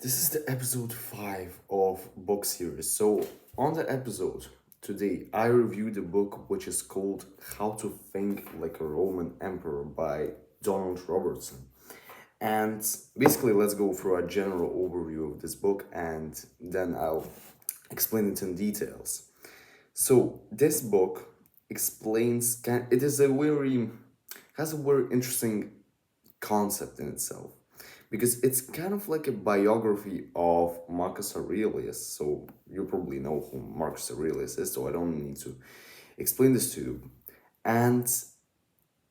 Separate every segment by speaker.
Speaker 1: This is the episode 5 of book series. So, on the episode today, I review the book which is called How to Think Like a Roman Emperor by Donald Robertson. And basically, let's go through a general overview of this book and then I'll explain it in details. So, this book it is a very, has a very interesting concept in itself because it's kind of like a biography of Marcus Aurelius. So you probably know who Marcus Aurelius is, so I don't need to explain this to you. And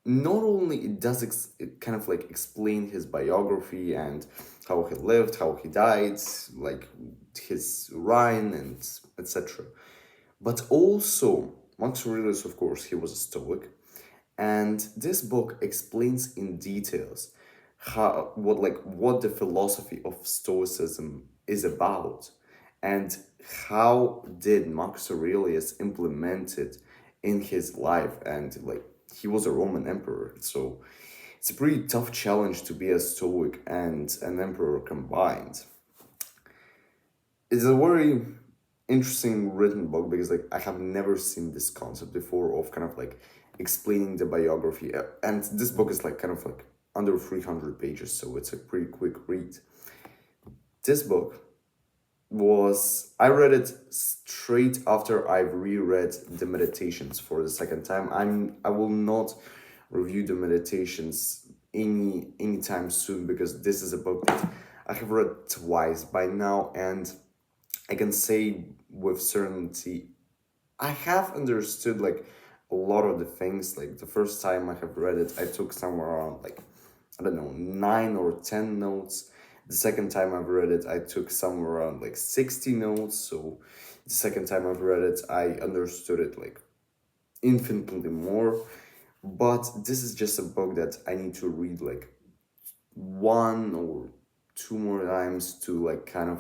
Speaker 1: not only it does it kind of like explain his biography and how he lived, how he died, like his reign and etc. But also Marcus Aurelius, of course, he was a Stoic, and this book explains in details what the philosophy of Stoicism is about, and how did Marcus Aurelius implement it in his life. And like, he was a Roman emperor, so it's a pretty tough challenge to be a Stoic and an emperor combined. It's a very interesting written book because like I have never seen this concept before of kind of like explaining the biography. And this book is like kind of like under 300 pages, so it's a pretty quick read. This book was I read it straight after I've reread the Meditations for the second time. I will not review the Meditations anytime soon because this is a book that I have read twice by now, and I can say with certainty I have understood like a lot of the things. Like the first time I have read it, I took somewhere around like, I don't know, 9 or 10 notes. The second time I've read it, I took somewhere around like 60 notes. So the second time I've read it, I understood it like infinitely more. But this is just a book that I need to read like one or two more times to like kind of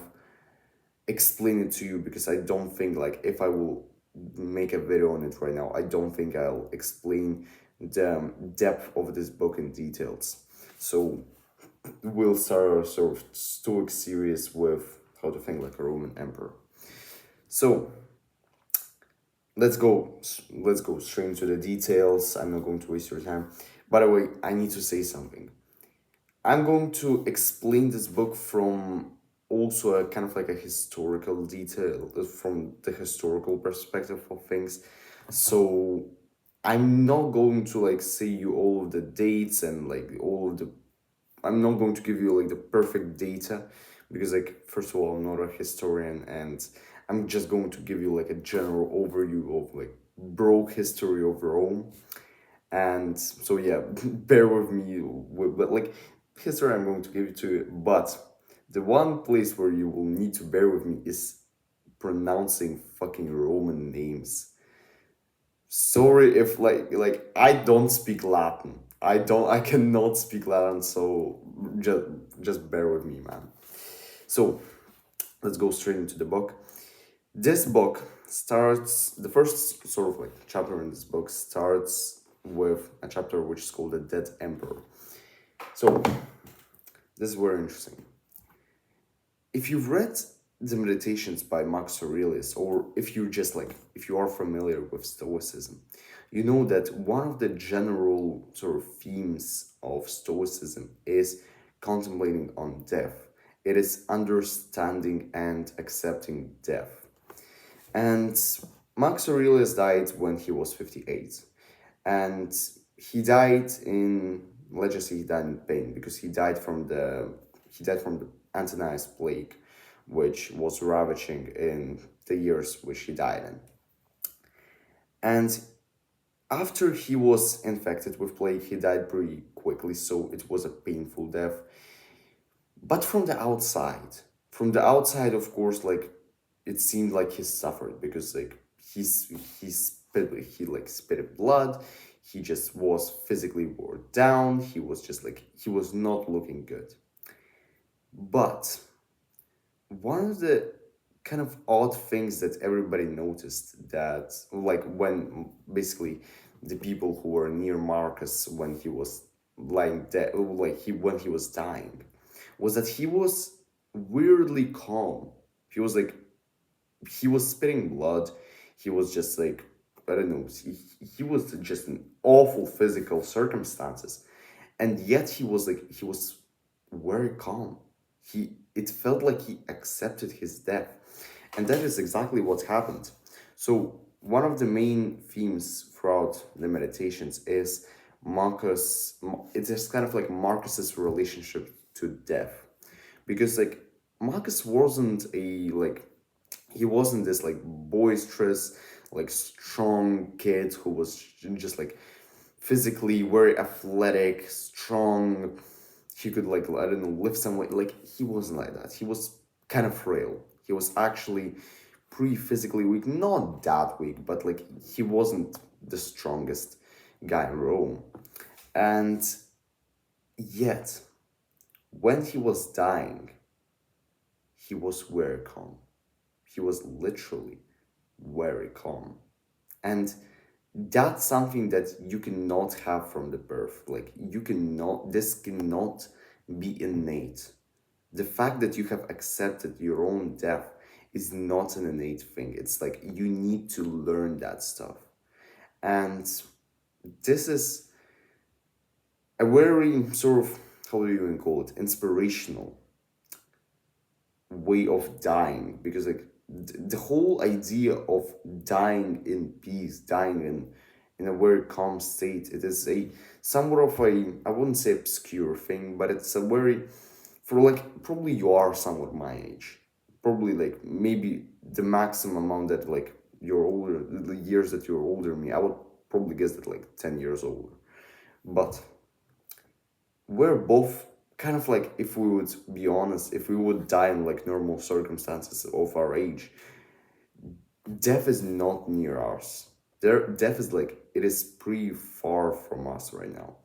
Speaker 1: explain it to you, because I don't think like if I will make a video on it right now, I don't think I'll explain the depth of this book in details. So we'll start our sort of Stoic series with how to think like a Roman emperor. So let's go straight into the details. I'm not going to waste your time. By the way, I need to say something. I'm going to explain this book from also a kind of like a historical detail, from the historical perspective of things. So I'm not going to like say you all of the dates and like all of the, I'm not going to give you like the perfect data, because like first of all I'm not a historian, and I'm just going to give you like a general overview of like broke history of Rome. And so yeah, bear with me with, but like history I'm going to give it to you. But the one place where you will need to bear with me is pronouncing fucking Roman names. Sorry if like I don't speak Latin. I cannot speak Latin, so just just bear with me, man. So let's go straight into the book. This book starts, the first sort of like chapter in this book starts with a chapter which is called The Dead Emperor. So this is very interesting. If you've read the Meditations by Marcus Aurelius, or if you just like, if you are familiar with Stoicism, you know that one of the general sort of themes of Stoicism is contemplating on death. It is understanding and accepting death. And Marcus Aurelius died when he was 58. And he died in, let's just say he died in pain, because he died from the Antonines plague, which was ravaging in the years which he died in. And after he was infected with plague, he died pretty quickly, so it was a painful death. But from the outside, of course, like it seemed like he suffered, because like he like spit blood. He just was physically wore down. He was just like, he was not looking good. But one of the kind of odd things that everybody noticed, that like when basically the people who were near Marcus when he was lying dead, like he when he was dying, was that he was weirdly calm. He was like, he was spitting blood. He was just like, I don't know, he was just in awful physical circumstances. And yet he was very calm. It felt like he accepted his death. And that is exactly what happened. So one of the main themes throughout the meditations is it is kind of like Marcus's relationship to death. Because like Marcus wasn't a like he wasn't this like boisterous, like strong kid who was just like physically very athletic, strong. He could like, I don't know, lift some weight. Like he wasn't like that. He was kind of frail. He was actually pretty physically weak. Not that weak, but like he wasn't the strongest guy in Rome. And yet, when he was dying, he was very calm. He was literally very calm. And that's something that you cannot have from the birth. Like you cannot, this cannot be innate. The fact that you have accepted your own death is not an innate thing. It's like you need to learn that stuff. And this is a very sort of, how do you even call it, inspirational way of dying, because like the whole idea of dying in peace, dying in a very calm state, it is a somewhat of a, I wouldn't say obscure thing, but it's a very, for like probably you are somewhat my age, probably like maybe the maximum amount that like you're older, the years that you're older than me, I would probably guess that like 10 years older. But we're both kind of like, if we would be honest, if we would die in like normal circumstances of our age, death is not near us. Death is like, it is pretty far from us right now.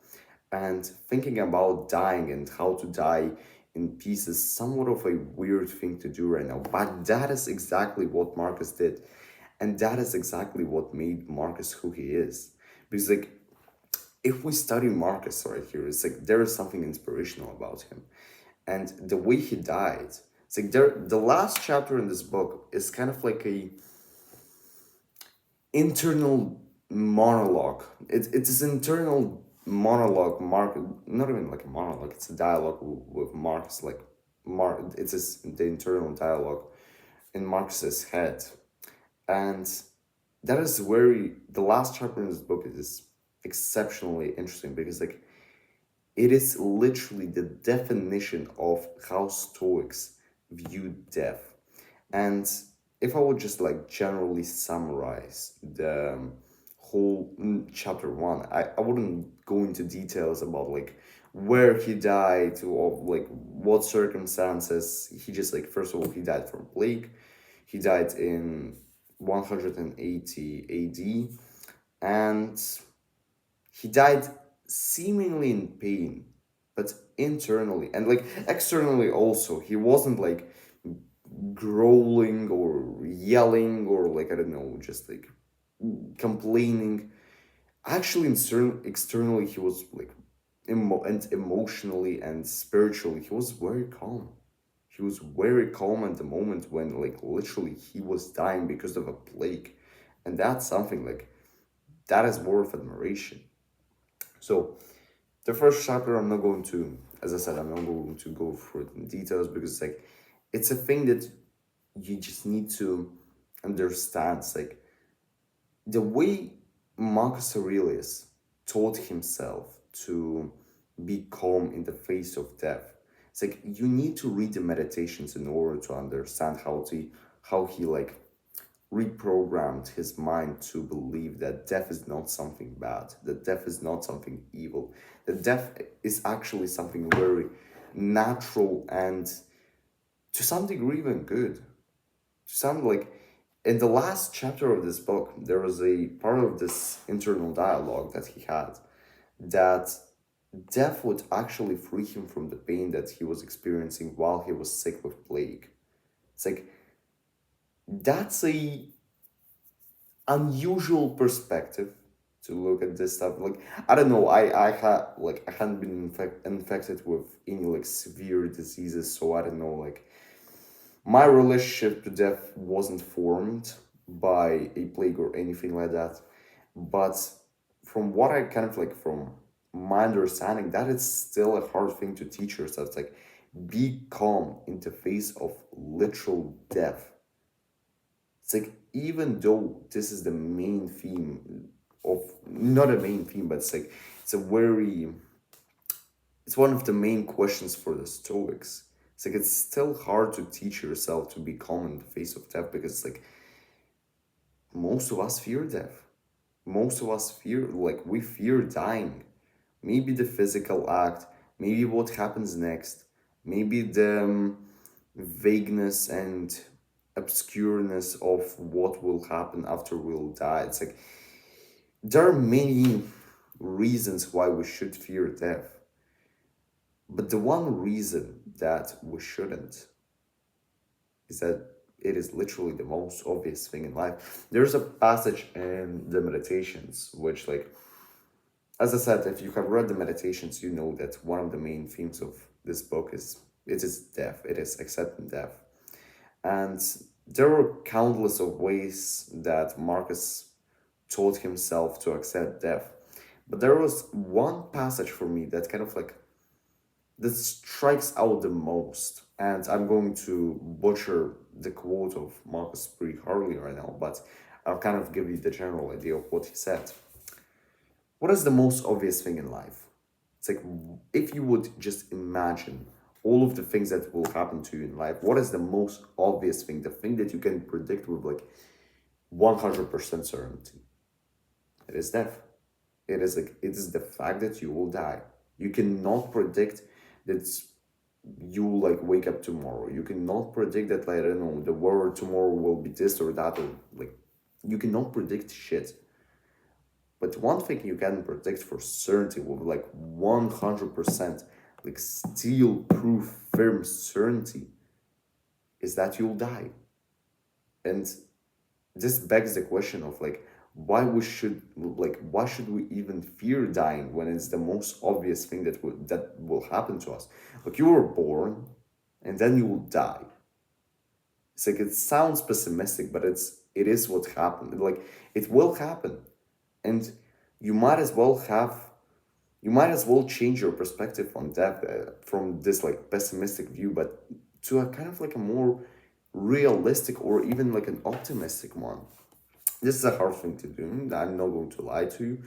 Speaker 1: And thinking about dying and how to die in peace is somewhat of a weird thing to do right now. But that is exactly what Marcus did. And that is exactly what made Marcus who he is. Because like, if we study Marcus right here, it's like there is something inspirational about him. And the way he died, it's like the last chapter in this book is kind of like a internal monologue. It's this internal monologue, not even like a monologue, it's a dialogue with Marcus, like it's the internal dialogue in Marcus's head. And that is where the last chapter in this book is exceptionally interesting, because like it is literally the definition of how Stoics view death. And if I would just like generally summarize the whole chapter one, I wouldn't go into details about like where he died or like what circumstances. He just like, first of all, he died from plague. He died in 180 AD, and he died seemingly in pain, but internally and like externally also. He wasn't like growling or yelling or like, I don't know, just like complaining. Actually, externally, he was like and emotionally and spiritually, he was very calm. He was very calm at the moment when like literally he was dying because of a plague. And that's something like that is worth admiration. So the first chapter, I'm not going to, as I said, I'm not going to go through it in details, because like it's a thing that you just need to understand. It's like the way Marcus Aurelius taught himself to be calm in the face of death. It's like you need to read the meditations in order to understand how he like reprogrammed his mind to believe that death is not something bad, that death is not something evil, that death is actually something very natural and to some degree even good. To some, like, in the last chapter of this book, there was a part of this internal dialogue that he had, that death would actually free him from the pain that he was experiencing while he was sick with plague. It's like that's a unusual perspective to look at this stuff. Like I don't know, I hadn't been infected with any like severe diseases, so I don't know. Like my relationship to death wasn't formed by a plague or anything like that, but from what I kind of like from my understanding, that is still a hard thing to teach yourself. It's like be calm in the face of literal death. It's like even though this is the main theme of not a main theme, but it's a very it's one of the main questions for the Stoics. It's like it's still hard to teach yourself to be calm in the face of death because it's like most of us fear death. Most of us fear like we fear dying. Maybe the physical act, maybe what happens next, maybe the vagueness and obscureness of what will happen after we'll die. It's like there are many reasons why we should fear death, but the one reason that we shouldn't is that it is literally the most obvious thing in life. There's a passage in the Meditations which like as I said, if you have read the Meditations, you know that one of the main themes of this book is it is death, it is accepting death. And there were countless of ways that Marcus taught himself to accept death. But there was one passage for me that kind of like that strikes out the most. And I'm going to butcher the quote of Marcus pretty hardly right now, but I'll kind of give you the general idea of what he said. What is the most obvious thing in life? It's like if you would just imagine all of the things that will happen to you in life, what is the most obvious thing, the thing that you can predict with like 100% certainty? It is death. It is the fact that you will die. You cannot predict that you will like wake up tomorrow. You cannot predict that like I don't know the weather tomorrow will be this or that or like you cannot predict shit. But one thing you can predict for certainty with like 100% like steel proof firm certainty is that you'll die. And this begs the question of like why should we even fear dying when it's the most obvious thing that will happen to us? Like you were born and then you will die. It's like it sounds pessimistic, but it is what happened. Like it will happen. And you might as well have you might as well change your perspective on death from this like pessimistic view but to a kind of like a more realistic or even like an optimistic one. This is a hard thing to do. I'm not going to lie to you.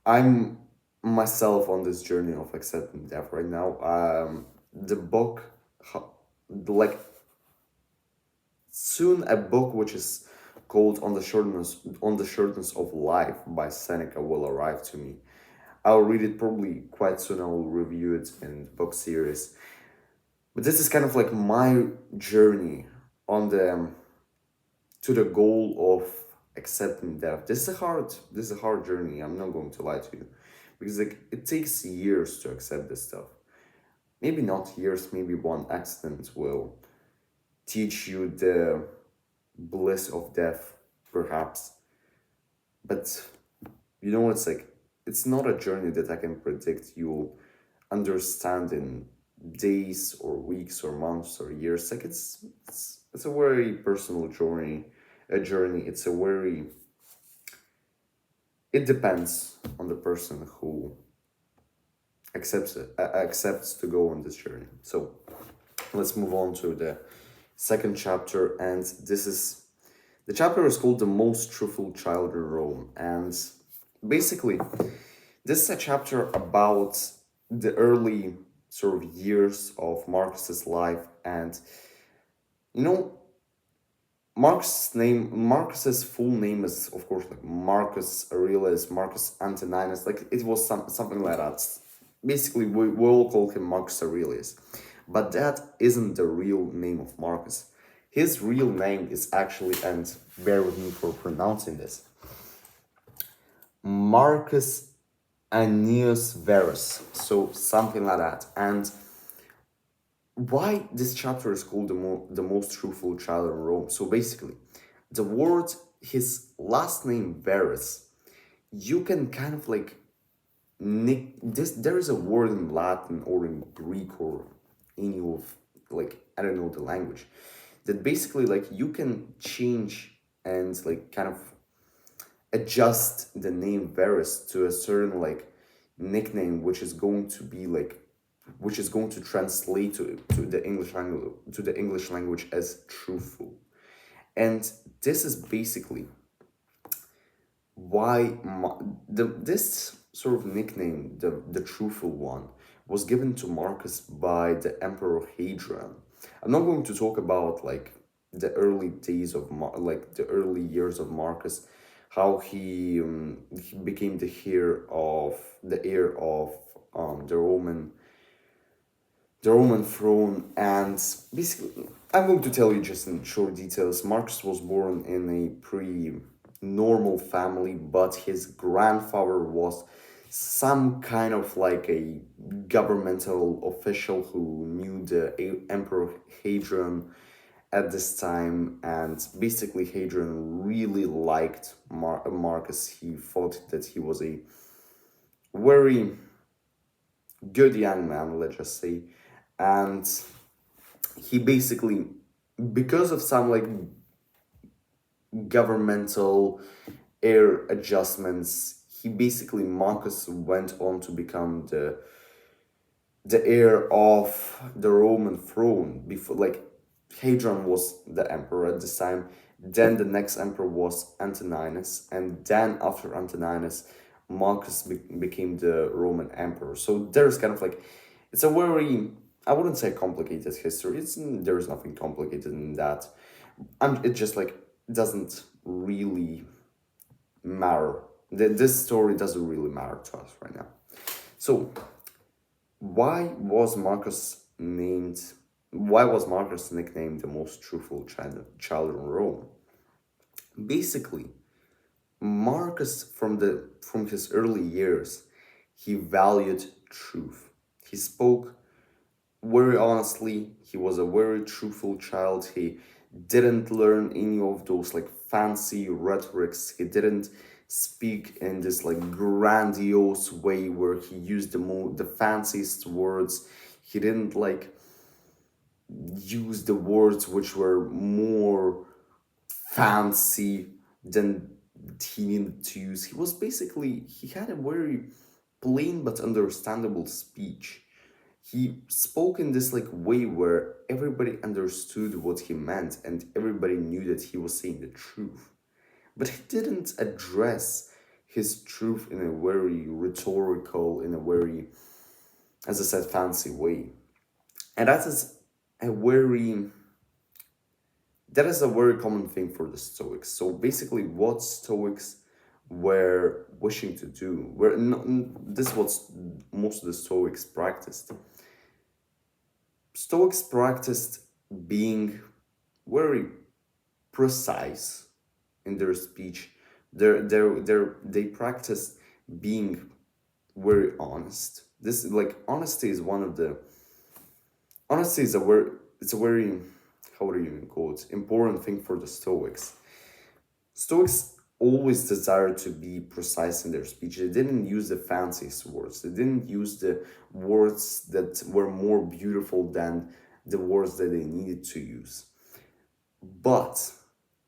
Speaker 1: I'm myself on this journey of accepting death right now. The book like soon a book which is called on the shortness of life by Seneca will arrive to me. I'll read it probably quite soon. I will review it in book series. But this is kind of like my journey on the to the goal of accepting death. This is a hard journey. I'm not going to lie to you. Because like it takes years to accept this stuff. Maybe not years, maybe one accident will teach you the bliss of death, perhaps. But you know, it's like it's not a journey that I can predict you'll understand in days or weeks or months or years. Like it's a very personal journey. A journey. It's a very. It depends on the person who accepts to go on this journey. So let's move on to the second chapter, and this is the chapter is called "The Most Truthful Child in Rome," and basically, this is a chapter about the early sort of years of Marcus's life, and you know, Marcus's full name is of course like Marcus Aurelius, Marcus Antoninus, like it was something like that. Basically, we all call him Marcus Aurelius, but that isn't the real name of Marcus. His real name is actually, and bear with me for pronouncing this, Marcus Annius Verus, so something like that. And why this chapter is called the most truthful child in Rome? So basically, the word his last name Verus you can kind of like nick this. There is a word in Latin or in Greek or any of, like, I don't know the language, that basically like you can change and like kind of adjust the name Varys to a certain like nickname, which is going to be like, which is going to translate to the English language as truthful. And this is basically why this sort of nickname, the truthful one, was given to Marcus by the Emperor Hadrian. I'm not going to talk about like the early days of like the early years of Marcus, how he became the heir of the Roman throne. And basically, I'm going to tell you just in short details. Marcus was born in a pretty normal family, but his grandfather was some kind of like a governmental official who knew the Emperor Hadrian at this time. And basically, Hadrian really liked Marcus. He thought that he was a very good young man, let's just say. And he basically, because of some like governmental air adjustments, he basically, Marcus went on to become the heir of the Roman throne. Before, like, Hadrian was the emperor at this time, then the next emperor was Antoninus, and then after Antoninus, Marcus became the Roman emperor. So there's kind of like, it's a very, I wouldn't say complicated history. There's nothing complicated in that. It just like doesn't really matter. This story doesn't really matter to us right now. So why was Marcus named? Why was Marcus nicknamed the most truthful child in Rome? Basically, Marcus, from his early years, he valued truth. He spoke very honestly. He was a very truthful child. He didn't learn any of those like fancy rhetorics. He didn't speak in this like grandiose way where he used the fanciest words. He didn't like use the words which were more fancy than he needed to use. He was basically, he had a very plain but understandable speech. He spoke in this like way where everybody understood what he meant and everybody knew that he was saying the truth. But he didn't address his truth in a very rhetorical, in a very, as I said, fancy way. And a very that is a very common thing for the Stoics. So basically, what Stoics were wishing to do, this is what most of the Stoics practiced. Stoics practiced being very precise in their speech. They practiced being very honest. This like honesty is one of the honesty is a very, it's a very, how do you even call it, important thing for the Stoics. Stoics always desired to be precise in their speech. They didn't use the fanciest words. They didn't use the words that were more beautiful than the words that they needed to use. But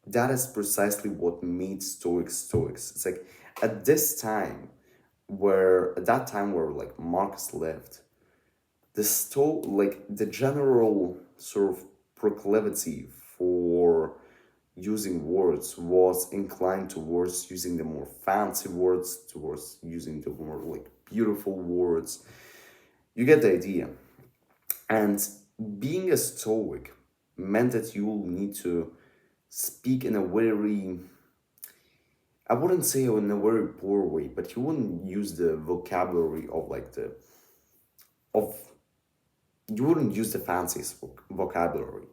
Speaker 1: that is precisely what made Stoics Stoics. It's like at this time, at that time where like Marcus lived, like the general sort of proclivity for using words was inclined towards using the more fancy words, towards using the more like beautiful words. You get the idea. And being a Stoic meant that you will need to speak in a very, I wouldn't say in a very poor way, but you wouldn't use the vocabulary of like of you wouldn't use the fanciest vocabulary.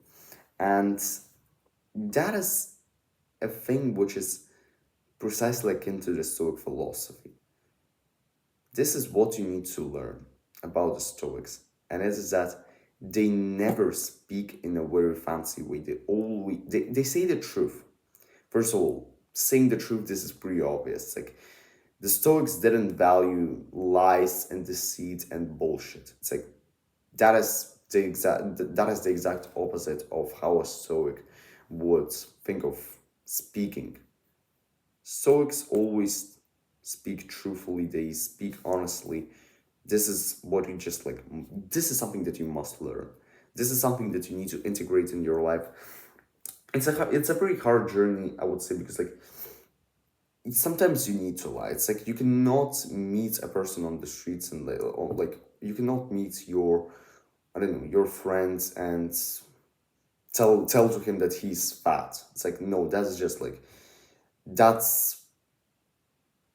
Speaker 1: And that is a thing which is precisely akin to the Stoic philosophy. This is what you need to learn about the Stoics, and it is that they never speak in a very fancy way. They say the truth. First of all, saying the truth, this is pretty obvious. Like The Stoics didn't value lies and deceit and bullshit. It's like that is the exact opposite of how a Stoic would think of speaking. Stoics always speak truthfully, they speak honestly. This is what you just like, this is something that you must learn. This is something that you need to integrate in your life. It's a very hard journey, I would say, because like sometimes you need to lie. It's like you cannot meet a person on the streets and like, or like you cannot meet your, I don't know, your friends and tell to him that he's fat. It's like no, that's just like that's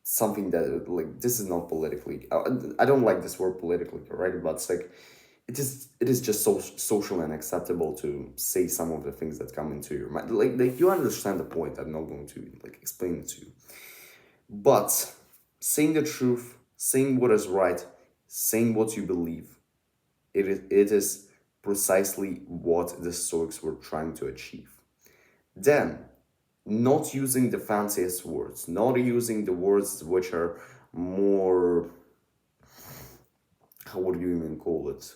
Speaker 1: something that like this is not politically. I don't like this word politically correct, but it's like it is just so social and acceptable to say some of the things that come into your mind. Like you understand the point. I'm not going to like explain it to you, but saying the truth, saying what is right, saying what you believe, it is precisely what the Stoics were trying to achieve. Then, not using the fanciest words, not using the words which are more, how would you even call it,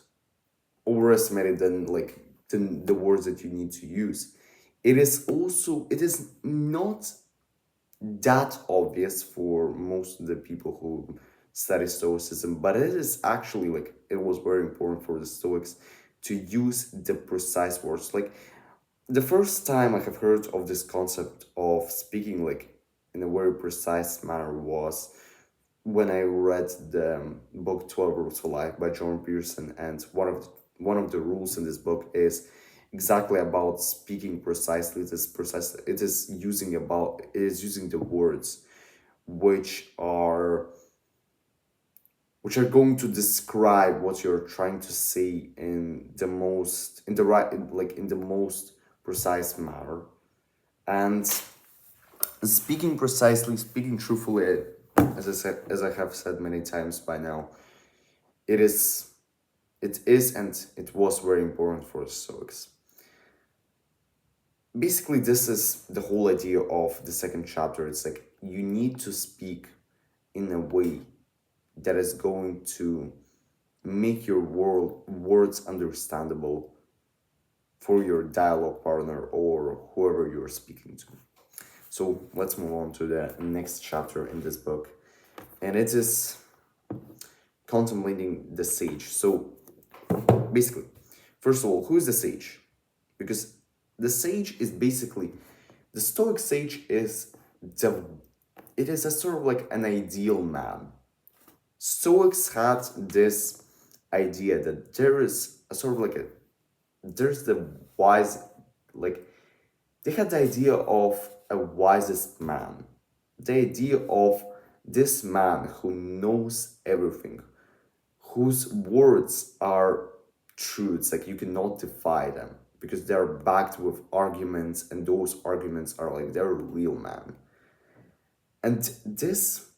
Speaker 1: overestimated than like than the words that you need to use. It is not that obvious for most of the people who study Stoicism, but it is actually like it was very important for the Stoics to use the precise words. Like the first time I have heard of this concept of speaking like in a very precise manner was when I read the book 12 Rules for Life by John Pearson, and one of the rules in this book is exactly about speaking precisely. It is precise. It is using the words which are which are going to describe what you're trying to say in the right like in the most precise manner. And speaking precisely, speaking truthfully, as I have said many times by now, it is and it was very important for the Stoics. Basically, this is the whole idea of the second chapter. It's like you need to speak in a way that is going to make your words understandable for your dialogue partner or whoever you're speaking to. So let's move on to the next chapter in this book, and it is contemplating the sage. So basically, first of all, who is the sage? Because the sage is basically the Stoic sage is the it is a sort of like an ideal man. Stoics had this idea that there is a sort of like a there's the wise like they had the idea of a wisest man, the idea of this man who knows everything, whose words are truths, like you cannot defy them because they're backed with arguments, and those arguments are like they're real, man. And this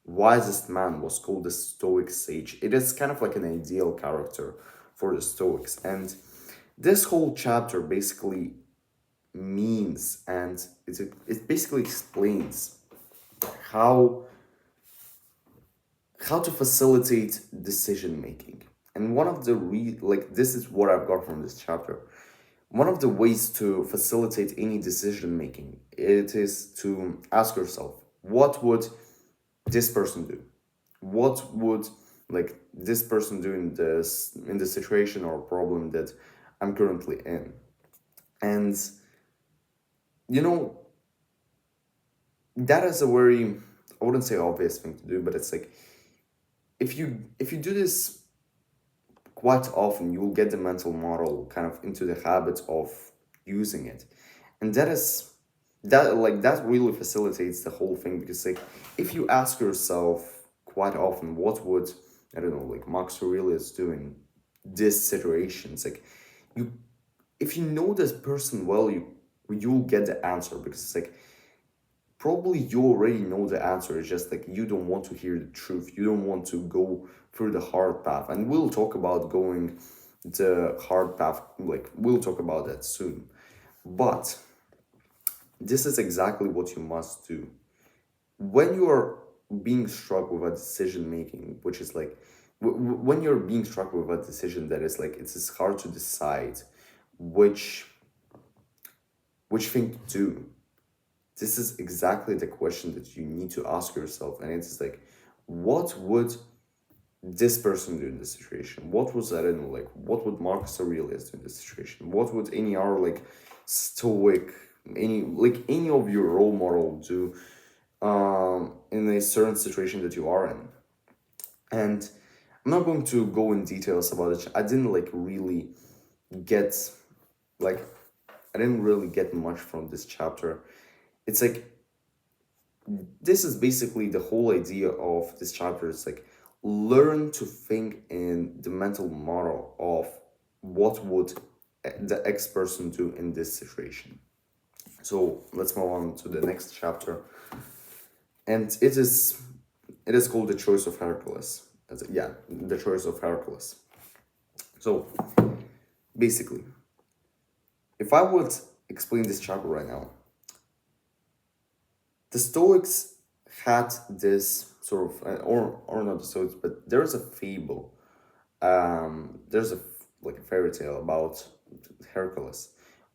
Speaker 1: wisest man was called the Stoic sage. It is kind of like an ideal character for the Stoics. And this whole chapter basically means and it basically explains how how to facilitate decision making. And one of the like this is what I've got from this chapter. One of the ways to facilitate any decision making, it is to ask yourself, what would this person do? What would like this person do in the situation or problem that I'm currently in? And you know, that is a very, I wouldn't say obvious thing to do, but it's like if you do this quite often, you will get the mental model kind of into the habit of using it. And that really facilitates the whole thing, because like if you ask yourself quite often what would, I don't know, like Max Aurelius do in this situation, it's like you if you know this person well, you'll get the answer, because it's like probably you already know the answer. It's just like you don't want to hear the truth. You don't want to go through the hard path. And we'll talk about going the hard path. Like we'll talk about that soon. But this is exactly what you must do. When you are being struck with a decision making, which is like when you're being struck with a decision that is like it's hard to decide which thing to do. This is exactly the question that you need to ask yourself, and it's like, what would this person do in this situation? What was, I don't know, like what would Marcus Aurelius do in this situation? What would any other like stoic, any of your role model do in a certain situation that you are in? And I'm not going to go in details about it. I didn't like really get like I didn't really get much from this chapter. It's like this is basically the whole idea of this chapter. It's like learn to think in the mental model of what would the X person do in this situation. So let's move on to the next chapter, and it is called the choice of Hercules. Yeah, the choice of Hercules. So basically, if I would explain this chapter right now, the Stoics had this sort of, or not the Stoics, but there's a fable. There's a fairy tale about Hercules,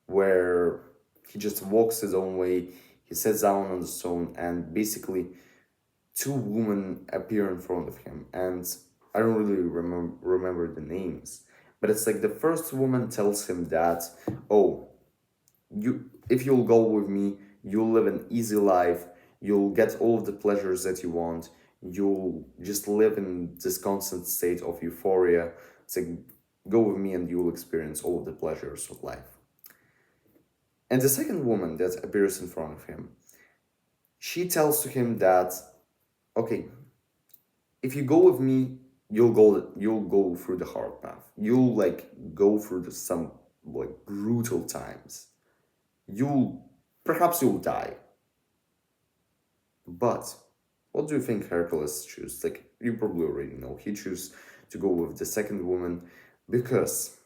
Speaker 1: where he just walks his own way. He sits down on the stone, and basically, two women appear in front of him, and I don't really remember the names, but it's like the first woman tells him that, oh, if you'll go with me, you'll live an easy life, you'll get all of the pleasures that you want, you'll just live in this constant state of euphoria. It's like, go with me and you'll experience all of the pleasures of life. And the second woman that appears in front of him, she tells to him that, okay, if you go with me, you'll go through the hard path, you'll like go through some like brutal times, you'll perhaps you'll die. But what do you think Hercules choose? Like, you probably already know. He chose to go with the second woman because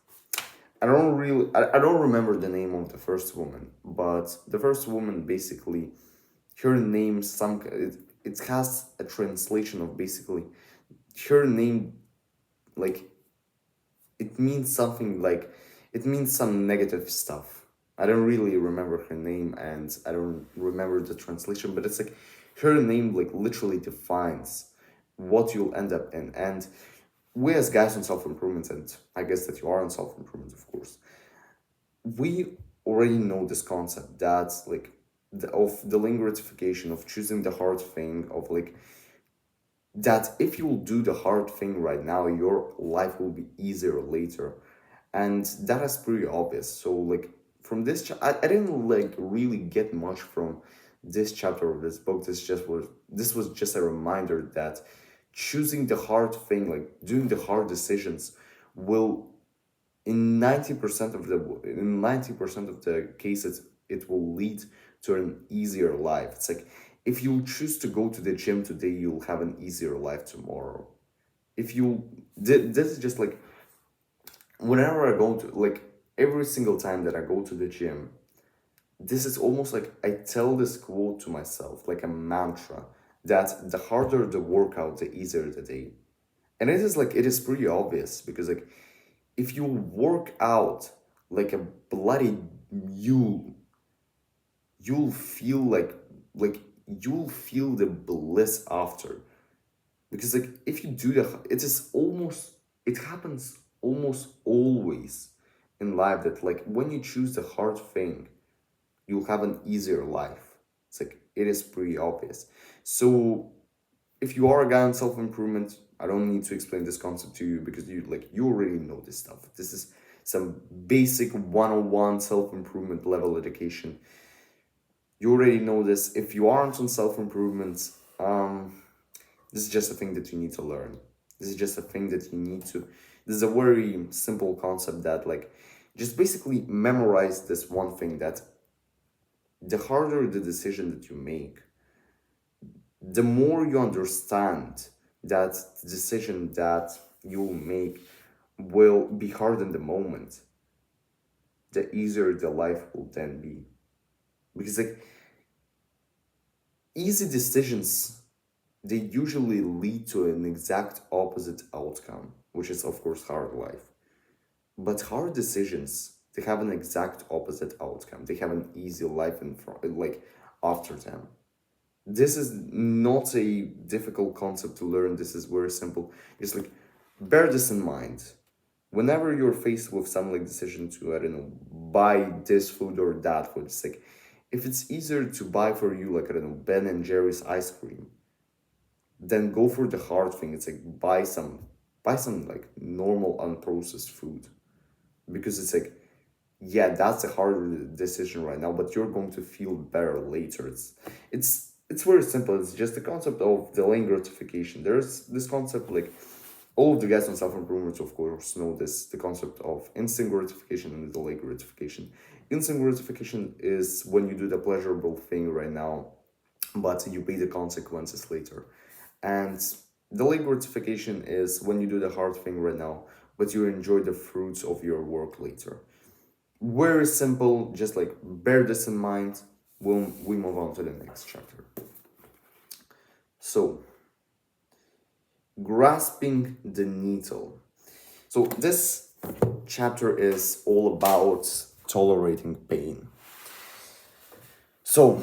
Speaker 1: I don't remember the name of the first woman, but the first woman basically, her name, it has a translation of basically her name, like it means something like, it means some negative stuff. I don't really remember her name, and I don't remember the translation, but it's like her name like literally defines what you'll end up in. And we as guys on self-improvement, and I guess that you are on self-improvement, of course, we already know this concept that like of delaying gratification, of choosing the hard thing, of like that if you will do the hard thing right now, your life will be easier later. And that is pretty obvious. So like from this I didn't like really get much from this chapter of this book. This was just a reminder that choosing the hard thing, like doing the hard decisions, will in 90% of the cases, it will lead to an easier life. It's like if you choose to go to the gym today, you'll have an easier life tomorrow. If you this is just like whenever I go to, like, every single time that I go to the gym, this is almost like I tell this quote to myself, like a mantra, that the harder the workout, the easier the day. And it is like, it is pretty obvious because like if you work out like a bloody mule, you'll feel like you'll feel the bliss after. Because like if you do it happens almost always in life that like when you choose the hard thing, you'll have an easier life. It's like it is pretty obvious. So if you are a guy on self-improvement, I don't need to explain this concept to you because you already know this stuff. This is some basic 101 self-improvement level education. You already know this. If you aren't on self-improvement, this is just a thing that you need to learn. This is just a thing that you need to. This is a very simple concept that like just basically memorize this one thing, that the harder the decision that you make, the more you understand that the decision that you will make will be hard in the moment, the easier the life will then be. Because like easy decisions they usually lead to an exact opposite outcome, which is, of course, hard life. But hard decisions, they have an exact opposite outcome. They have an easy life in front, like after them. This is not a difficult concept to learn. This is very simple. It's like, bear this in mind. Whenever you're faced with some like decision to, I don't know, buy this food or that food, it's like, if it's easier to buy for you, like, I don't know, Ben and Jerry's ice cream, then go for the hard thing. It's like, buy some like normal unprocessed food, because it's like, yeah, that's a hard decision right now, but you're going to feel better later. It's very simple. It's just the concept of delaying gratification. There's this concept, like, all of the guys on self-improvement, of course, know this, the concept of instant gratification and delayed gratification. Instant gratification is when you do the pleasurable thing right now, but you pay the consequences later. And delayed gratification is when you do the hard thing right now, but you enjoy the fruits of your work later. Very simple, just like bear this in mind. We move on to the next chapter. So, grasping the needle. So, this chapter is all about tolerating pain. So,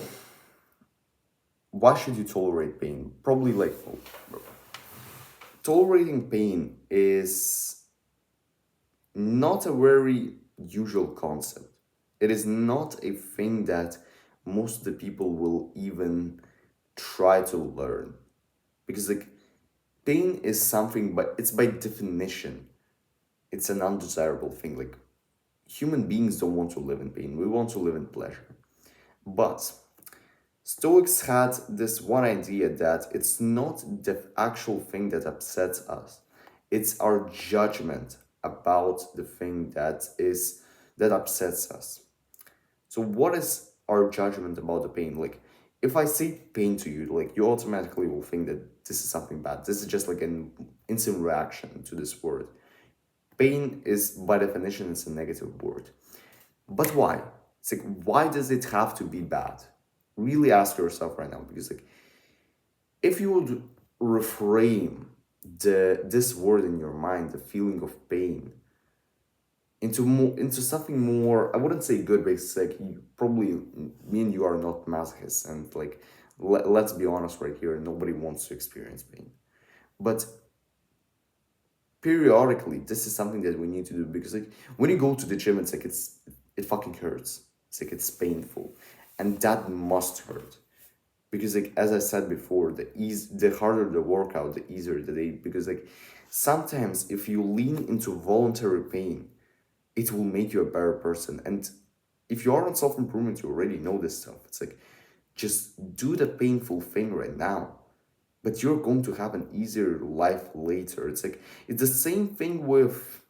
Speaker 1: why should you tolerate pain? Probably like, tolerating pain is not a very usual concept. It is not a thing that most of the people will even try to learn. Because, like, pain is something, but it's by definition, it's an undesirable thing. Like, human beings don't want to live in pain, we want to live in pleasure. But Stoics had this one idea that it's not the actual thing that upsets us, it's our judgment about the thing that upsets us. So what is our judgment about the pain? Like, if I say pain to you, like, you automatically will think that this is something bad. This is just like an instant reaction to this word. Pain is, by definition, it's a negative word. But why? It's like, why does it have to be bad? Really ask yourself right now, because, like, if you would reframe this word in your mind, the feeling of pain, into something more, I wouldn't say good, but it's like, you probably, me and you are not masochists, and like, let's be honest right here, nobody wants to experience pain. But periodically, this is something that we need to do, because, like, when you go to the gym, it's like, it fucking hurts. It's like, it's painful, and that must hurt, because, like, as I said before, the harder the workout, the easier the day. Because, like, sometimes if you lean into voluntary pain, it will make you a better person. And if you are on self-improvement, you already know this stuff. It's like, just do the painful thing right now, but you're going to have an easier life later. It's like, it's the same thing with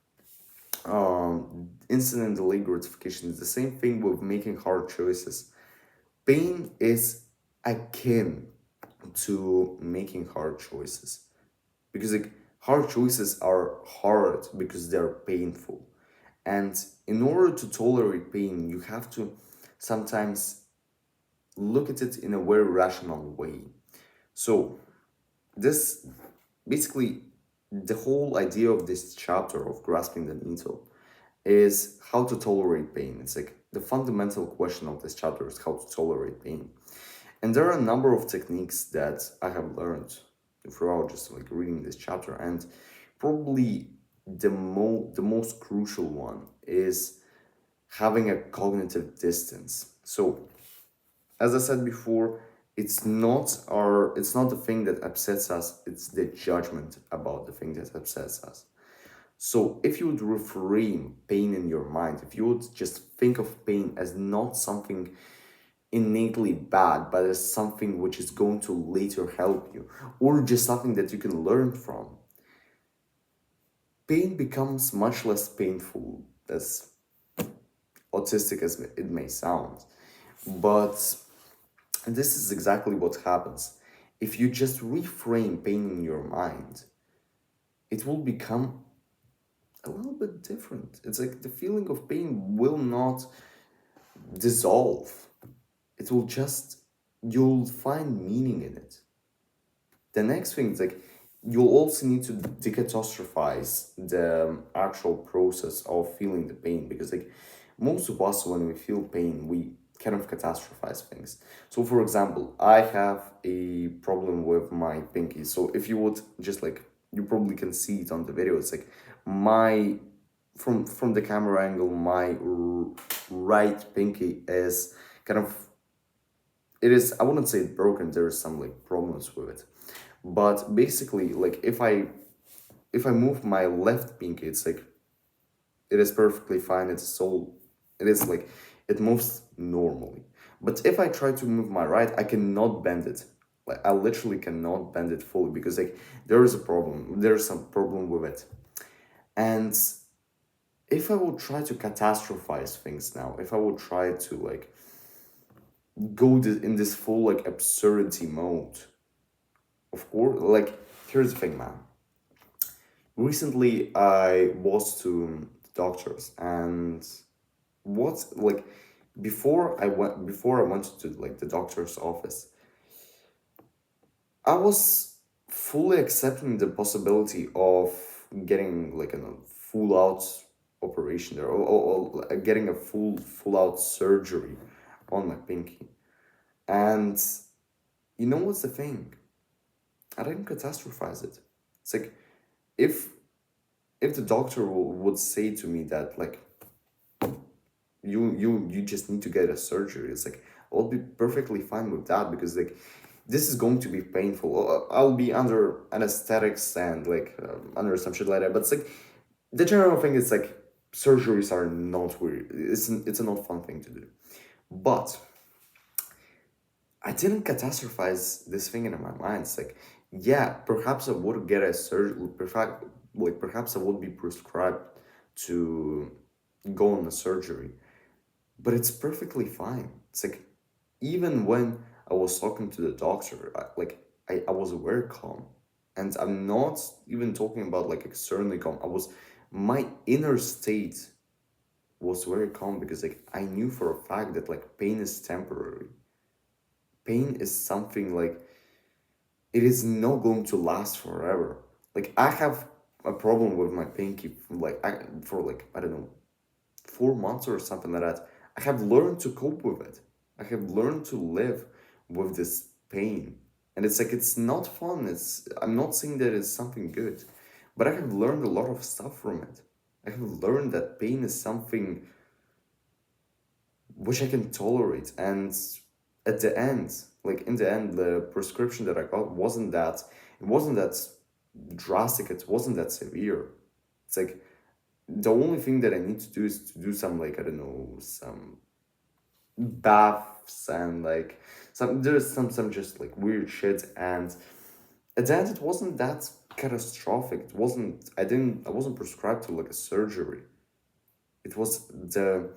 Speaker 1: instant delayed gratification. It's the same thing with making hard choices. Pain is akin to making hard choices, because, like, hard choices are hard because they're painful. And in order to tolerate pain, you have to sometimes look at it in a very rational way. So, this basically, the whole idea of this chapter of grasping the needle is how to tolerate pain. It's like, the fundamental question of this chapter is how to tolerate pain. And there are a number of techniques that I have learned throughout just like reading this chapter. And probably the most crucial one is having a cognitive distance. So, as I said before, it's not the thing that upsets us, it's the judgment about the thing that upsets us. So, if you would reframe pain in your mind, if you would just think of pain as not something innately bad, but as something which is going to later help you, or just something that you can learn from, pain becomes much less painful, as autistic as it may sound. But this is exactly what happens. If you just reframe pain in your mind, it will become a little bit different. It's like, the feeling of pain will not dissolve. It will just, you'll find meaning in it. The next thing is like you'll also need to decatastrophize the actual process of feeling the pain, because like most of us, when we feel pain, we kind of catastrophize things. So for example, I have a problem with my pinky. So if you would just like, you probably can see it on the video, it's like my, from the camera angle, my right pinky is kind of, it is, I wouldn't say broken, there is some like problems with it. But basically, like if I move my left pinky, it's like it is perfectly fine. It's so, it is like it moves normally. But if I try to move my right, I cannot bend it. Like I literally cannot bend it fully, because like there is a problem. There's some problem with it. And if I will try to catastrophize things now, if I will try to like go in this full like absurdity mode, of course, like here's the thing, man. Recently, I was to the doctors, and what like before I went to like the doctor's office, I was fully accepting the possibility of getting like a full out operation there, or getting a full out surgery on my pinky. And you know what's the thing? I didn't catastrophize it. It's like if the doctor would say to me that like you just need to get a surgery, it's like I'll be perfectly fine with that, because like this is going to be painful. I'll be under anesthetics and like under some shit like that. But it's like the general thing is like surgeries are not weird. It's a not fun thing to do. But I didn't catastrophize this thing in my mind. It's like, yeah, perhaps I would get a surgery. Perhaps I would be prescribed to go on a surgery, but it's perfectly fine. It's like, even when I was talking to the doctor, I was very calm, and I'm not even talking about like externally calm. My inner state was very calm, because like I knew for a fact that like pain is temporary. Pain is something like, it is not going to last forever. Like I have a problem with my pinky for like, I don't know, 4 months or something like that. I have learned to cope with it. I have learned to live with this pain. And it's like it's not fun. I'm not saying that it's something good, but I have learned a lot of stuff from it. I have learned that pain is something which I can tolerate. And at the end, like in the end, the prescription that I got wasn't that drastic, it wasn't that severe. It's like the only thing that I need to do is to do some like, I don't know, some baths, and like there's some just like weird shit. And at the end it wasn't that catastrophic. It wasn't, I wasn't prescribed to like a surgery. It was the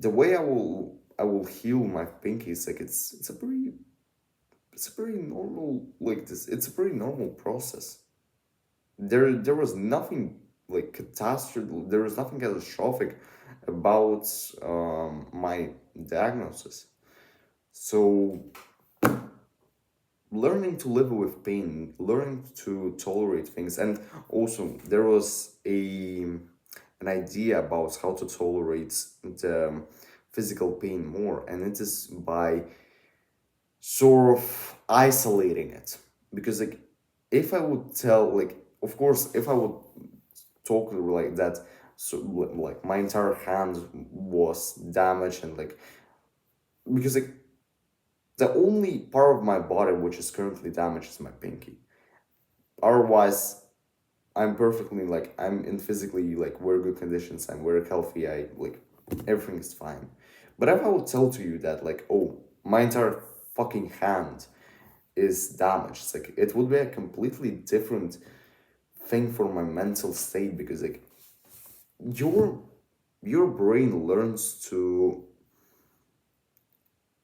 Speaker 1: way I will heal my pinky. Is like it's a pretty normal, like this, it's a pretty normal process. There was nothing like catastrophe, there was nothing catastrophic about my diagnosis. So learning to live with pain, learning to tolerate things. And also there was an idea about how to tolerate the physical pain more, and it is by sort of isolating it. Because like if I would tell, like, of course, if I would talk like that, so like my entire hand was damaged, and like, because like the only part of my body which is currently damaged is my pinky. Otherwise, I'm perfectly, like, I'm in physically like very good conditions. I'm very healthy. I like, everything is fine. But if I would tell to you that like, oh, my entire fucking hand is damaged, it's like it would be a completely different thing for my mental state. Because like your your brain learns to,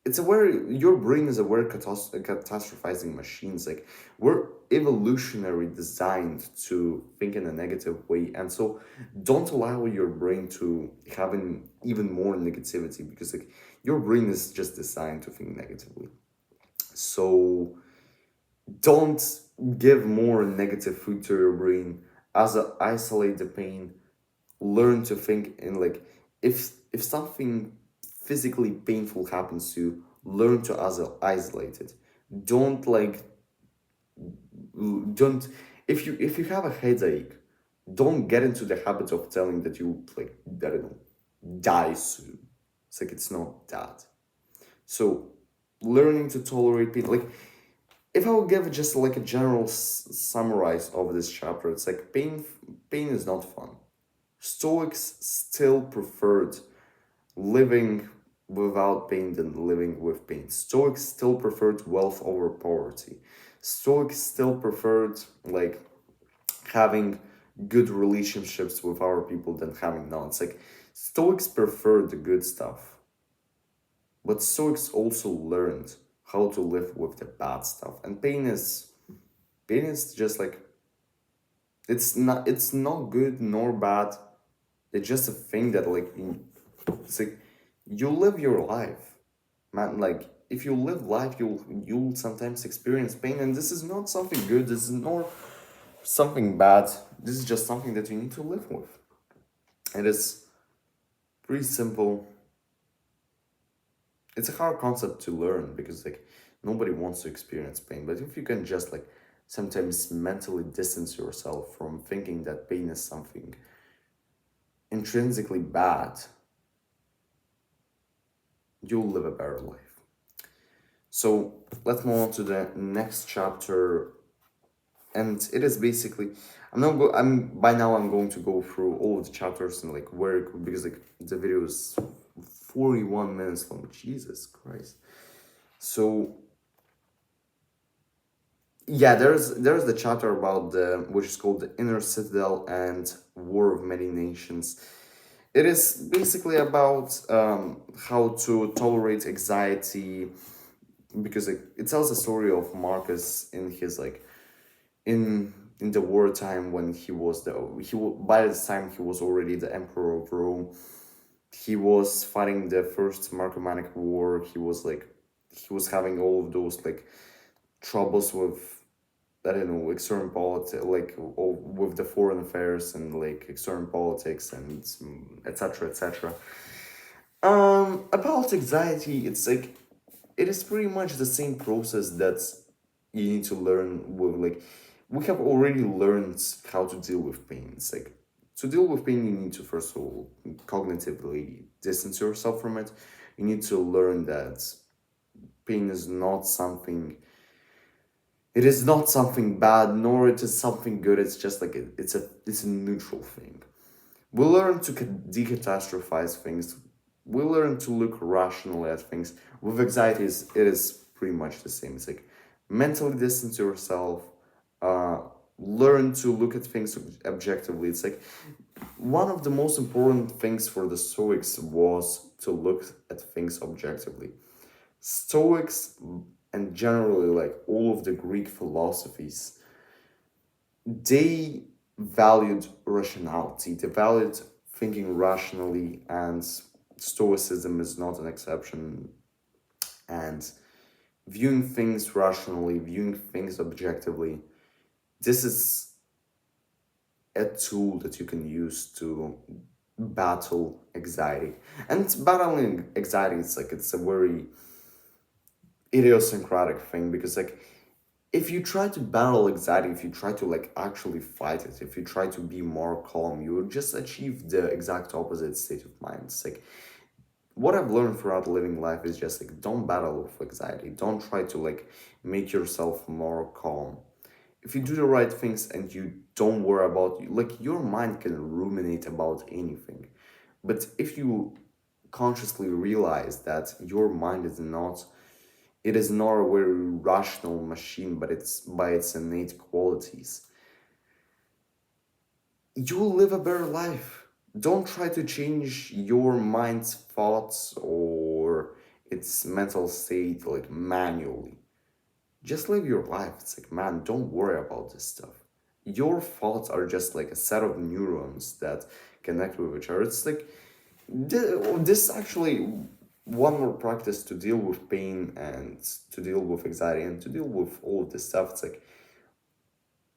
Speaker 1: your brain is a very catastrophizing machine. It's like we're evolutionary designed to think in a negative way. And so don't allow your brain to have an even more negativity, because like your brain is just designed to think negatively. So Don't give more negative food to your brain. As a isolate the pain, learn to think in like, if something physically painful happens to you, learn to as isolate it. Don't like don't if you have a headache, don't get into the habit of telling that you like, I don't know, die soon. It's like it's not that. So learning to tolerate pain, like if I would give just like a general summarize of this chapter, it's like pain is not fun. Stoics still preferred living without pain than living with pain. Stoics still preferred wealth over poverty. Stoics still preferred like having good relationships with our people than having none. It's like Stoics prefer the good stuff, but Stoics also learned how to live with the bad stuff. And pain is just like, it's not good nor bad. It's just a thing that like it's like you live your life, man. Like if you live life, you'll sometimes experience pain, and this is not something good. This is not something bad. This is just something that you need to live with. It is pretty simple. It's a hard concept to learn because like nobody wants to experience pain. But if you can just like sometimes mentally distance yourself from thinking that pain is something intrinsically bad, you'll live a better life. So let's move on to the next chapter, and it is basically I'm not go I'm by now I'm going to go through all of the chapters and like where because like the video is 41 minutes long. Jesus Christ. So yeah, there's the chapter about the which is called the Inner Citadel and War of Many Nations. It is basically about how to tolerate anxiety because it tells the story of Marcus in his like in the wartime when by this time he was already the emperor of Rome. He was fighting the first Marcomannic War. He was having all of those like troubles with, I don't know, external politics, like with the foreign affairs and like external politics and etc. etc. About anxiety, it's like it is pretty much the same process that you need to learn with like we have already learned how to deal with pain. It's like to deal with pain, you need to first of all cognitively distance yourself from it. You need to learn that pain is not something. It is not something bad, nor it is something good. It's just like it's a neutral thing. We learn to decatastrophize things. We learn to look rationally at things. With anxiety, it is pretty much the same. It's like mentally distance yourself. Uh, Learn to look at things objectively. It's like one of the most important things for the Stoics was to look at things objectively. Stoics and generally like all of the Greek philosophies, they valued rationality. They valued thinking rationally, and Stoicism is not an exception. And viewing things rationally, viewing things objectively, this is a tool that you can use to battle anxiety. And battling anxiety, it's a very idiosyncratic thing because like if you try to battle anxiety, if you try to like actually fight it, if you try to be more calm, you will just achieve the exact opposite state of mind. It's like what I've learned throughout living life is just like don't battle with anxiety. Don't try to like make yourself more calm. If you do the right things and you don't worry about like your mind can ruminate about anything. But if you consciously realize that your mind is not it is not a very rational machine, but it's by its innate qualities. You will live a better life. Don't try to change your mind's thoughts or its mental state like manually. Just live your life. It's like, man, don't worry about this stuff. Your thoughts are just like a set of neurons that connect with each other. It's like this actually. one more practice to deal with pain and to deal with anxiety and to deal with all of this stuff. It's like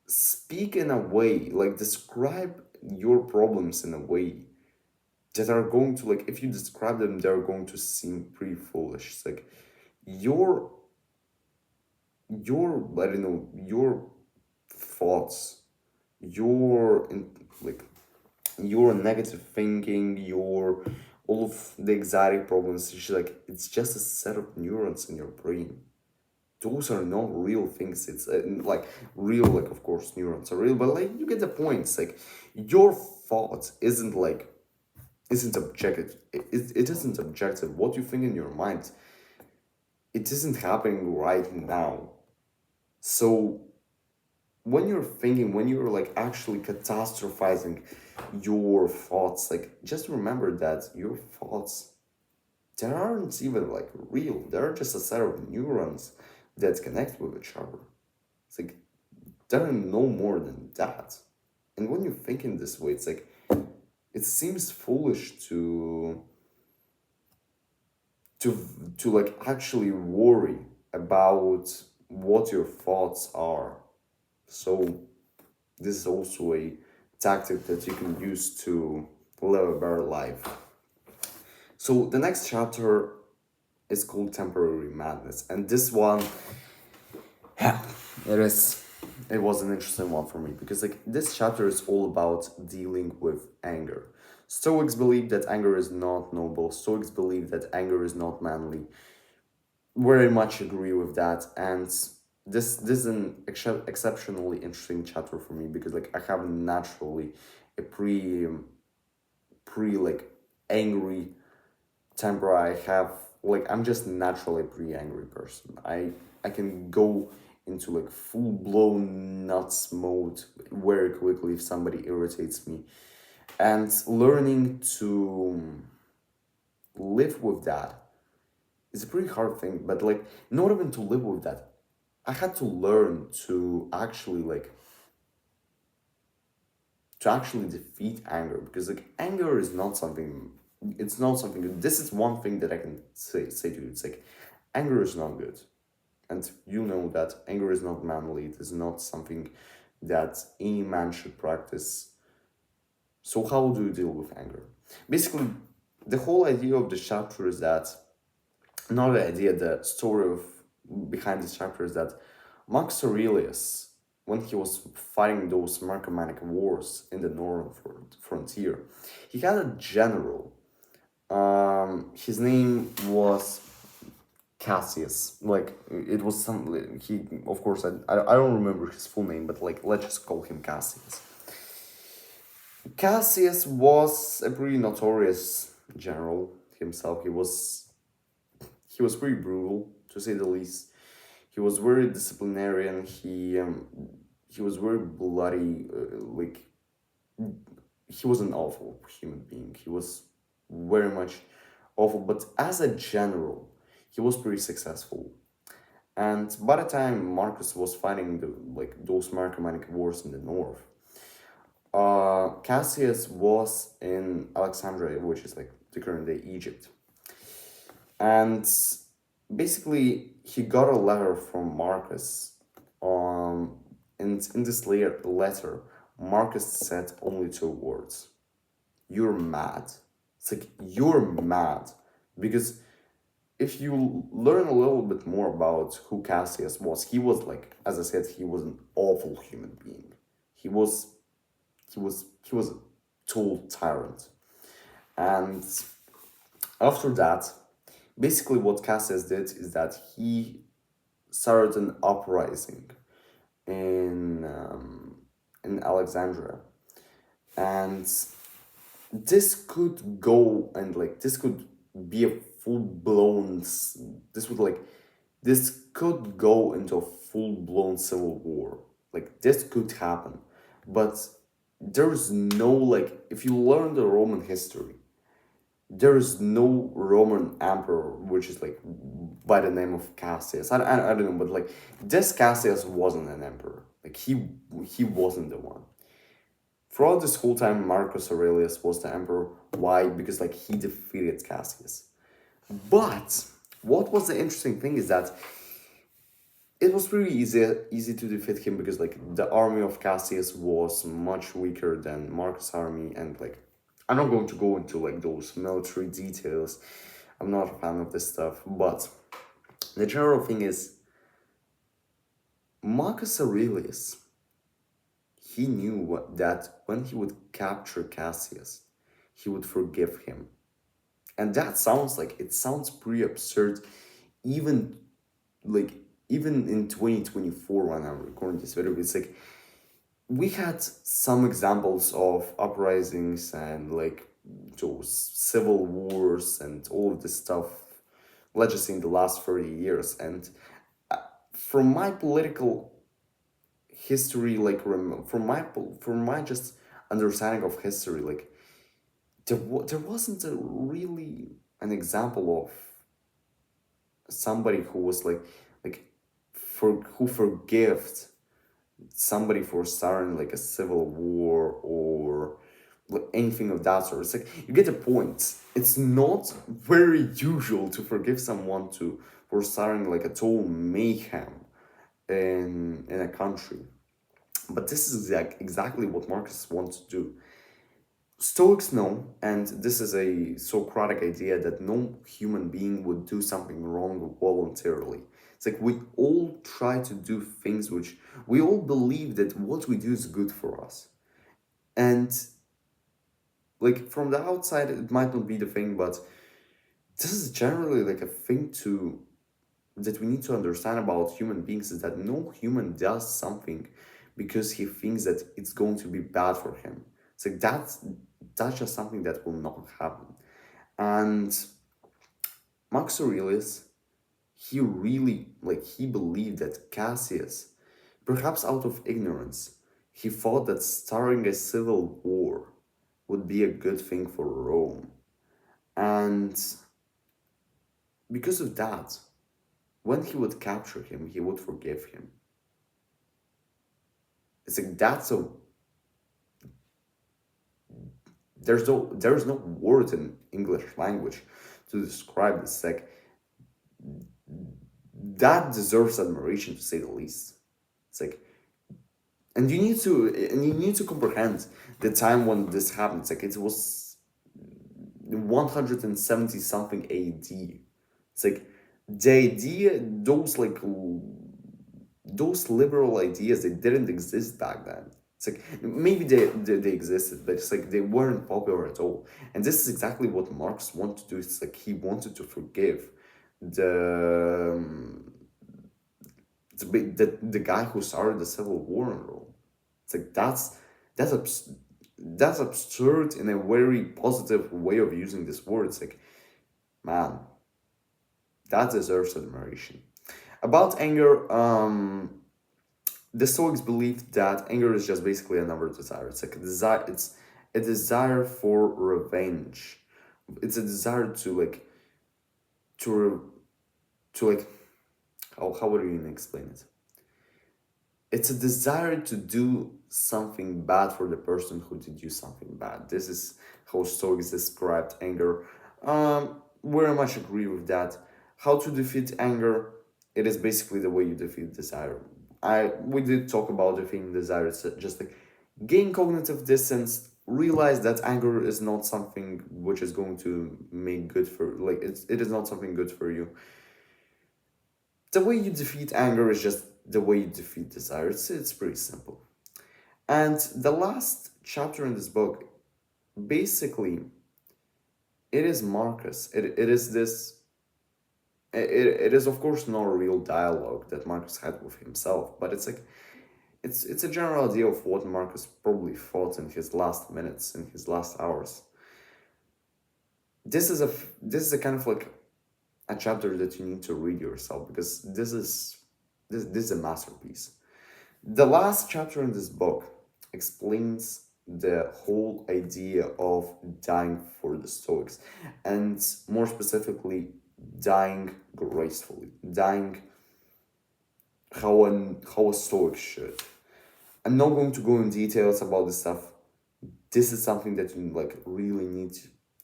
Speaker 1: speak in a way, like describe your problems in a way that are going to, like, if you describe them, they're going to seem pretty foolish. It's like your I don't know, your thoughts, your like your negative thinking, your all of the anxiety problems, it's just like it's just a set of neurons in your brain. Those are not real things. It's like real, like, of course neurons are real, but like you get the point. It's like your thought isn't objective. It isn't objective. What you think in your mind, it isn't happening right now. So when you're thinking, when you're like actually catastrophizing your thoughts, like just remember that your thoughts, they aren't even like real. They're just a set of neurons that connect with each other. It's like they're no more than that. And when you think in this way, it's like it seems foolish to to like actually worry about what your thoughts are. So this is also a tactic that you can use to live a better life. So the next chapter is called Temporary Madness, and this one, yeah, it is. It was an interesting one for me because like this chapter is all about dealing with anger. Stoics believe that anger is not noble. Stoics believe that anger is not manly. Very much agree with that, and this is an exceptionally interesting chapter for me because like I have naturally a pre like angry temper. I have like I'm just naturally a pretty angry person. I can go into like full blown nuts mode very quickly if somebody irritates me, and learning to live with that is a pretty hard thing. But like not even to live with that, I had to learn to actually defeat anger because like anger is not something, it's not something good. This is one thing that I can say to you. It's like anger is not good. And you know that anger is not manly. It is not something that any man should practice. So how do you deal with anger? Basically, the whole idea of the chapter is that, not the idea, the story of behind this chapter is that Marcus Aurelius, when he was fighting those Marcomannic wars in the northern frontier, he had a general. His name was Cassius. Like it was some he. Of course, I don't remember his full name, but like let's just call him Cassius. Cassius was a pretty notorious general himself. He was pretty brutal, to say the least. He was very disciplinarian. He was very bloody. Like he was an awful human being. He was very much awful. But as a general, he was pretty successful. And by the time Marcus was fighting those Marcomannic wars in the north, Cassius was in Alexandria, which is like the current day Egypt. And basically, he got a letter from Marcus. And in this letter, Marcus said only two words: "You're mad." It's like you're mad because if you learn a little bit more about who Cassius was, he was like, as I said, he was an awful human being. He was a total tyrant. And after that, basically what Cassius did is that he started an uprising in in Alexandria, and this could go and like this could be a full blown. This would like this could go into a full blown civil war. Like this could happen, but there's no like if you learn the Roman history, there is no Roman emperor which is like by the name of Cassius. I don't know, but like this Cassius wasn't an emperor. Like he wasn't the one. Throughout this whole time, Marcus Aurelius was the emperor. Why? Because like he defeated Cassius. But what was the interesting thing is that it was pretty easy to defeat him because like the army of Cassius was much weaker than Marcus' army, and like I'm not going to go into like those military details. I'm not a fan of this stuff, but the general thing is Marcus Aurelius, he knew that when he would capture Cassius, he would forgive him. And that sounds like it sounds pretty absurd, even like even in 2024 when I'm recording this video. It's like we had some examples of uprisings and like those civil wars and all of this stuff, let's just say in the last 30 years. And from my political history, like from my just understanding of history, like there wasn't a really an example of somebody who was like for who forgived somebody for starting like a civil war or like anything of that sort. It's like you get the point. It's not very usual to forgive someone to for starting like a total mayhem in a country. But this is exactly what Marcus wants to do. Stoics know, and this is a Socratic idea, that no human being would do something wrong voluntarily. It's like we all try to do things which we all believe that what we do is good for us. And like from the outside, it might not be the thing, but this is generally like a thing to that we need to understand about human beings is that no human does something because he thinks that it's going to be bad for him. It's like that's just something that will not happen. And Marcus Aurelius, he really like he believed that Cassius, perhaps out of ignorance, he thought that starting a civil war would be a good thing for Rome. And because of that, when he would capture him, he would forgive him. It's like that's a there's no word in English language to describe this. Like that deserves admiration to say the least. It's like and you need to comprehend the time when this happened. It's like it was 170 something AD. It's like the idea, those liberal ideas, they didn't exist back then. It's like maybe they existed, but it's like they weren't popular at all. And this is exactly what Marx wanted to do. It's like he wanted to forgive the the guy who started the civil war in Rome. It's like that's that's absurd in a very positive way of using this word. It's like, man, that deserves admiration. About anger, the Stoics believed that anger is just basically another desire. It's like a desire. It's a desire for revenge. It's a desire to like to to like how would you even explain it? It's a desire to do something bad for the person who did you something bad. This is how Stoics described anger. Very much agree with that. How to defeat anger? It is basically the way you defeat desire. We did talk about defeating desire. It's just like gain cognitive distance. Realize that anger is not something which is going to make good for like it is not something good for you. The way you defeat anger is just the way you defeat desire. It's pretty simple. And the last chapter in this book, basically, it is Marcus. It is this. It is of course not a real dialogue that Marcus had with himself, but it's like it's a general idea of what Marcus probably thought in his last minutes, in his last hours. This is a kind of like a chapter that you need to read yourself because this is a masterpiece. The last chapter in this book explains the whole idea of dying for the Stoics, and more specifically, dying gracefully, dying how a Stoic should. I'm not going to go in details about this stuff. This is something that you like really need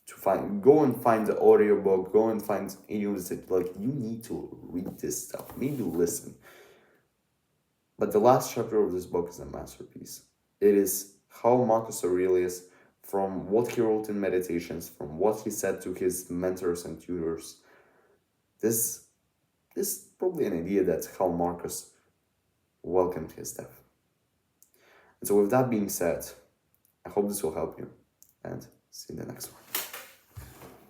Speaker 1: to find, go and find the audiobook, go and find idioms that, like, you need to read this stuff, maybe listen. But the last chapter of this book is a masterpiece. It is how Marcus Aurelius, from what he wrote in Meditations, from what he said to his mentors and tutors, this is probably an idea that how Marcus welcomed his death. And so with that being said, I hope this will help you, and see you in the next one.